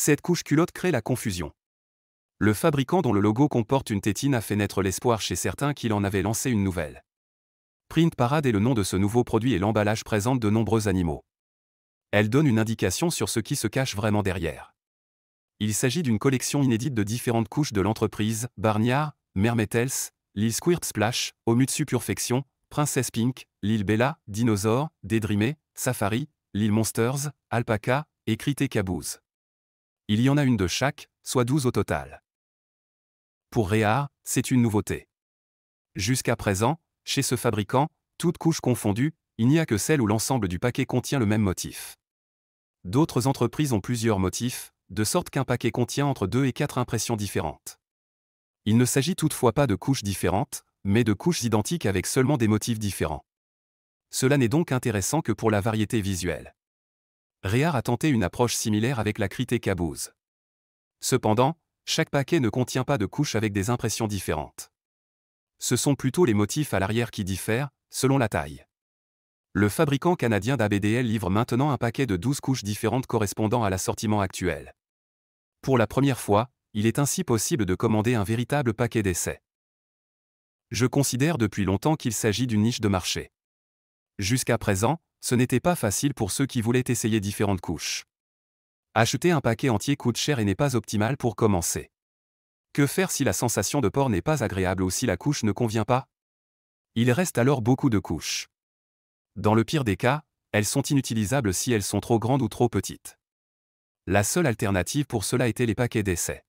Cette couche culotte crée la confusion. Le fabricant dont le logo comporte une tétine a fait naître l'espoir chez certains qu'il en avait lancé une nouvelle. Print Parade est le nom de ce nouveau produit et l'emballage présente de nombreux animaux. Elle donne une indication sur ce qui se cache vraiment derrière. Il s'agit d'une collection inédite de différentes couches de l'entreprise, Barnyard, Mermaid Health, Lil Squirt Splash, Omutsu Perfection, Princess Pink, Lil Bella, Dinosaur, Daydreamer, Safari, Lil Monsters, Alpaca, et Crité Caboose. Il y en a une de chaque, soit 12 au total. Pour Réar, c'est une nouveauté. Jusqu'à présent, chez ce fabricant, toutes couches confondues, il n'y a que celle où l'ensemble du paquet contient le même motif. D'autres entreprises ont plusieurs motifs, de sorte qu'un paquet contient entre 2 et 4 impressions différentes. Il ne s'agit toutefois pas de couches différentes, mais de couches identiques avec seulement des motifs différents. Cela n'est donc intéressant que pour la variété visuelle. Réar a tenté une approche similaire avec la Crité Caboose. Cependant, chaque paquet ne contient pas de couches avec des impressions différentes. Ce sont plutôt les motifs à l'arrière qui diffèrent, selon la taille. Le fabricant canadien d'ABDL livre maintenant un paquet de 12 couches différentes correspondant à l'assortiment actuel. Pour la première fois, il est ainsi possible de commander un véritable paquet d'essais. Je considère depuis longtemps qu'il s'agit d'une niche de marché. Jusqu'à présent, ce n'était pas facile pour ceux qui voulaient essayer différentes couches. Acheter un paquet entier coûte cher et n'est pas optimal pour commencer. Que faire si la sensation de port n'est pas agréable ou si la couche ne convient pas? Il reste alors beaucoup de couches. Dans le pire des cas, elles sont inutilisables si elles sont trop grandes ou trop petites. La seule alternative pour cela était les paquets d'essai.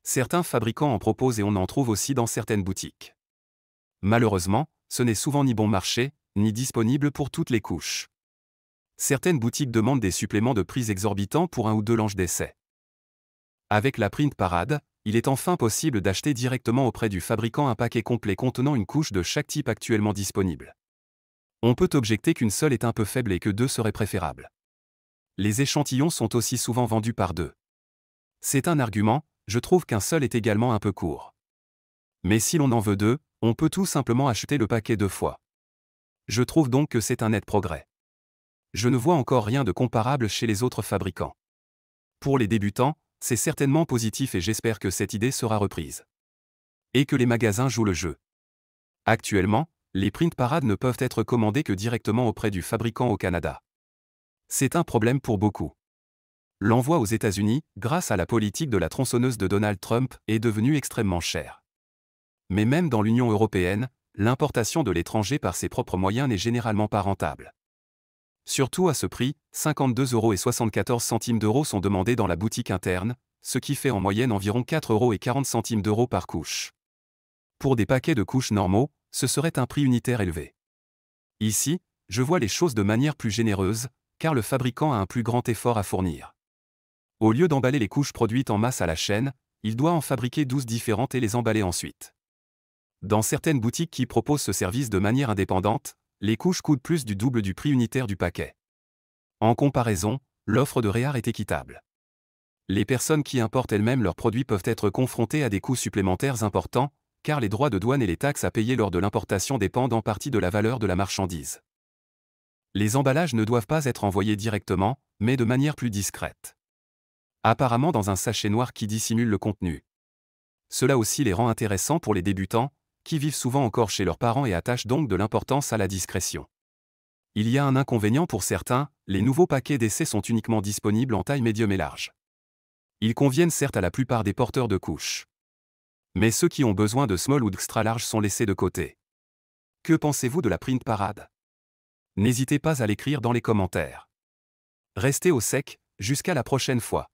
Certains fabricants en proposent et on en trouve aussi dans certaines boutiques. Malheureusement, ce n'est souvent ni bon marché, ni disponible pour toutes les couches. Certaines boutiques demandent des suppléments de prix exorbitants pour un ou deux langes d'essai. Avec la Print Parade, il est enfin possible d'acheter directement auprès du fabricant un paquet complet contenant une couche de chaque type actuellement disponible. On peut objecter qu'une seule est un peu faible et que deux seraient préférables. Les échantillons sont aussi souvent vendus par deux. C'est un argument, je trouve qu'un seul est également un peu court. Mais si l'on en veut deux, on peut tout simplement acheter le paquet deux fois. Je trouve donc que c'est un net progrès. Je ne vois encore rien de comparable chez les autres fabricants. Pour les débutants, c'est certainement positif et j'espère que cette idée sera reprise. Et que les magasins jouent le jeu. Actuellement, les Print Parade ne peuvent être commandés que directement auprès du fabricant au Canada. C'est un problème pour beaucoup. L'envoi aux États-Unis, grâce à la politique de la tronçonneuse de Donald Trump, est devenu extrêmement cher. Mais même dans l'Union européenne, l'importation de l'étranger par ses propres moyens n'est généralement pas rentable. Surtout à ce prix, 52,74 € sont demandés dans la boutique interne, ce qui fait en moyenne environ 4,40 € par couche. Pour des paquets de couches normaux, ce serait un prix unitaire élevé. Ici, je vois les choses de manière plus généreuse, car le fabricant a un plus grand effort à fournir. Au lieu d'emballer les couches produites en masse à la chaîne, il doit en fabriquer 12 différentes et les emballer ensuite. Dans certaines boutiques qui proposent ce service de manière indépendante, les couches coûtent plus du double du prix unitaire du paquet. En comparaison, l'offre de Réar est équitable. Les personnes qui importent elles-mêmes leurs produits peuvent être confrontées à des coûts supplémentaires importants, car les droits de douane et les taxes à payer lors de l'importation dépendent en partie de la valeur de la marchandise. Les emballages ne doivent pas être envoyés directement, mais de manière plus discrète. Apparemment dans un sachet noir qui dissimule le contenu. Cela aussi les rend intéressants pour les débutants, qui vivent souvent encore chez leurs parents et attachent donc de l'importance à la discrétion. Il y a un inconvénient pour certains, les nouveaux paquets d'essai sont uniquement disponibles en taille médium et large. Ils conviennent certes à la plupart des porteurs de couches. Mais ceux qui ont besoin de small ou d'extra large sont laissés de côté. Que pensez-vous de la Print Parade? N'hésitez pas à l'écrire dans les commentaires. Restez au sec, jusqu'à la prochaine fois.